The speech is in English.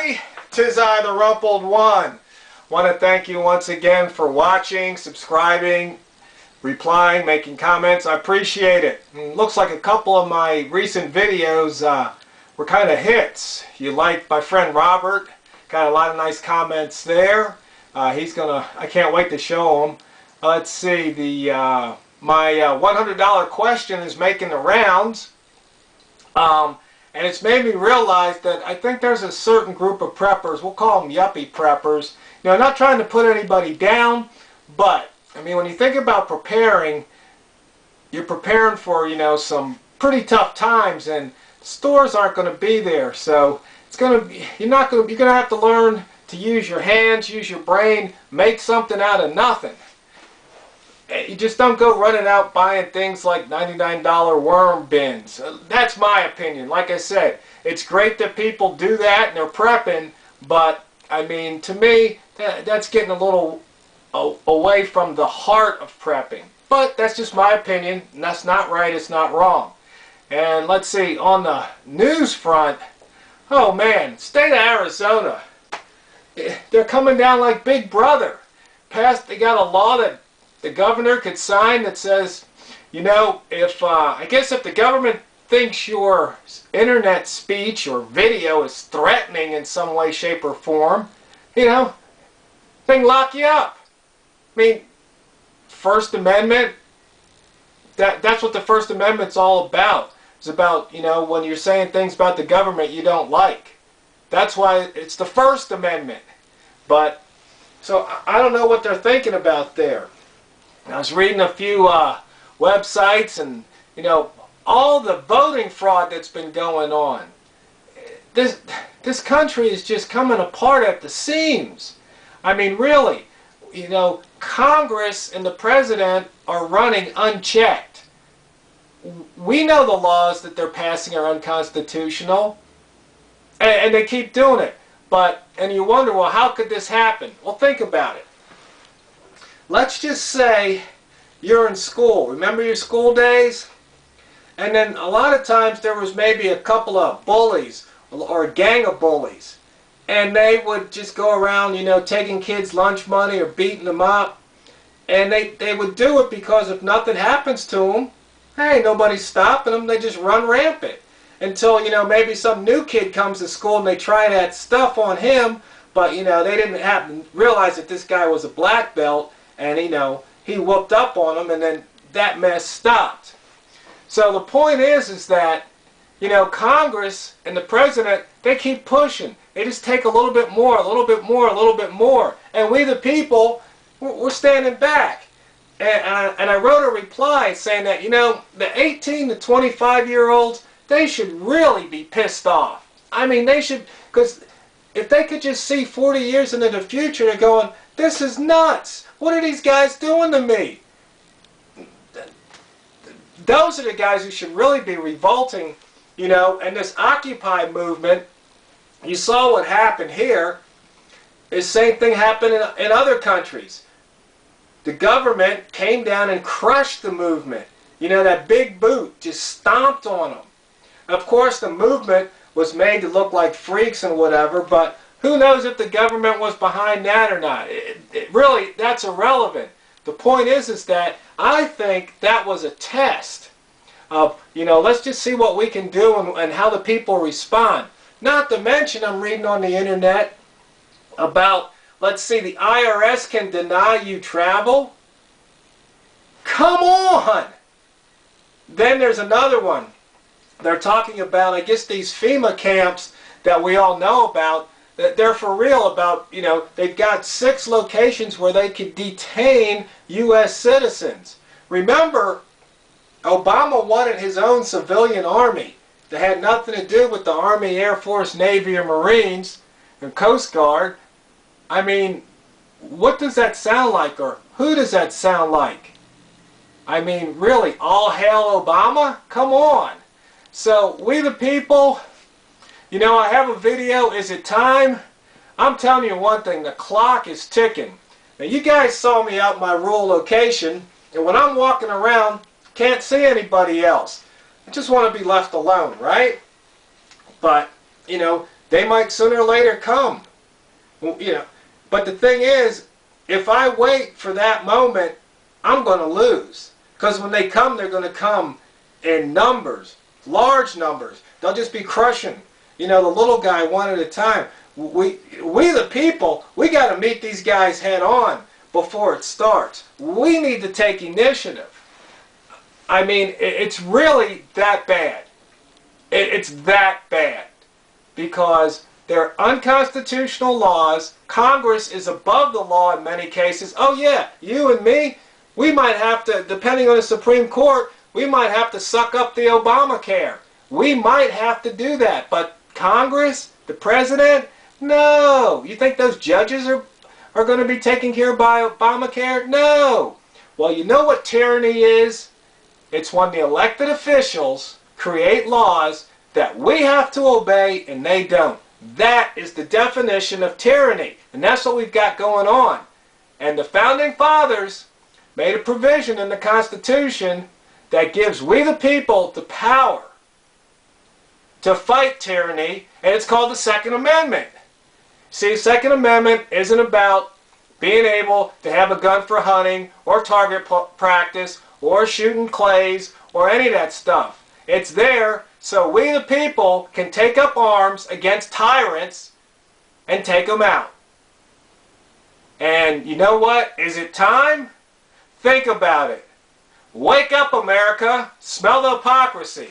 everybody, 'tis I, the Rumpled One. Want to thank you once again for watching, subscribing, replying, making comments. I appreciate it. Looks like a couple of my recent videos were kind of hits. You like my friend Robert, got a lot of nice comments there. I can't wait to show him. Let's see, my $100 question is making the rounds. And it's made me realize that I think there's a certain group of preppers, we'll call them yuppie preppers. You know, not trying to put anybody down, but, I mean, when you think about preparing, you're preparing for, you know, some pretty tough times, and stores aren't going to be there. So, it's going to be, you're going to have to learn to use your hands, use your brain, make something out of nothing. You just don't go running out buying things like $99 worm bins. That's my opinion. Like I said, it's great that people do that and they're prepping, but I mean, to me, that's getting a little away from the heart of prepping. But that's just my opinion, and that's not right, it's not wrong. And let's see, on the news front, oh man, state of Arizona, they're coming down like Big Brother. They got a law that the governor could sign that says, you know, if I guess if the government thinks your internet speech or video is threatening in some way, shape, or form, you know, they can lock you up. I mean, First Amendment, that's what the First Amendment's all about. It's about, you know, when you're saying things about the government you don't like. That's why it's the First Amendment. But, so I don't know what they're thinking about there. I was reading a few websites, and you know, all the voting fraud that's been going on. This country is just coming apart at the seams. I mean, really, you know, Congress and the president are running unchecked. We know the laws that they're passing are unconstitutional, and they keep doing it. And you wonder, well, how could this happen? Well, think about it. Let's just say you're in school. Remember your school days? And then a lot of times there was maybe a couple of bullies or a gang of bullies. And they would just go around, you know, taking kids' lunch money or beating them up. And they would do it because if nothing happens to them, hey, nobody's stopping them. They just run rampant. Until, you know, maybe some new kid comes to school and they try that stuff on him. But, you know, they didn't realize that this guy was a black belt. And, you know, he whooped up on them, and then that mess stopped. So the point is that, you know, Congress and the president, they keep pushing. They just take a little bit more, a little bit more, a little bit more. And we the people, we're standing back. And I wrote a reply saying that, you know, the 18 to 25-year-olds, they should really be pissed off. I mean, they should, because if they could just see 40 years into the future, they're going, this is nuts. What are these guys doing to me? Those are the guys who should really be revolting, you know, and this Occupy movement, you saw what happened here. The same thing happened in other countries. The government came down and crushed the movement. You know, that big boot just stomped on them. Of course, the movement was made to look like freaks and whatever, but who knows if the government was behind that or not? Really, that's irrelevant. The point is that I think that was a test of, you know, let's just see what we can do and how the people respond. Not to mention, I'm reading on the internet about, let's see, the IRS can deny you travel. Come on! Then there's another one. They're talking about, I guess, these FEMA camps that we all know about. They're for real about, you know, they've got 6 locations where they could detain U.S. citizens. Remember, Obama wanted his own civilian army that had nothing to do with the Army, Air Force, Navy, or Marines, and Coast Guard. I mean, what does that sound like, or who does that sound like? I mean, really, all hail Obama? Come on. So, we the people, you know, I have a video, is it time? I'm telling you one thing, the clock is ticking. Now you guys saw me out in my rural location, and when I'm walking around, can't see anybody else. I just want to be left alone, right? But, you know, They might sooner or later come. You know, but the thing is, if I wait for that moment, I'm going to lose. Because when they come, they're going to come in numbers, large numbers. They'll just be crushing, you know, the little guy one at a time. We the people, we got to meet these guys head on before it starts. We need to take initiative. I mean, it's really that bad. It's that bad. Because they're unconstitutional laws. Congress is above the law in many cases. Oh yeah, you and me, we might have to, depending on the Supreme Court, we might have to suck up the Obamacare. We might have to do that. But Congress, the President, no. You think those judges are going to be taken care of by Obamacare? No. Well, you know what tyranny is? It's when the elected officials create laws that we have to obey and they don't. That is the definition of tyranny. And that's what we've got going on. And the Founding Fathers made a provision in the Constitution that gives we the people the power to fight tyranny, and it's called the Second Amendment. See, the Second Amendment isn't about being able to have a gun for hunting or target practice or shooting clays or any of that stuff. It's there so we the people can take up arms against tyrants and take them out. And you know what? Is it time? Think about it. Wake up, America. Smell the hypocrisy.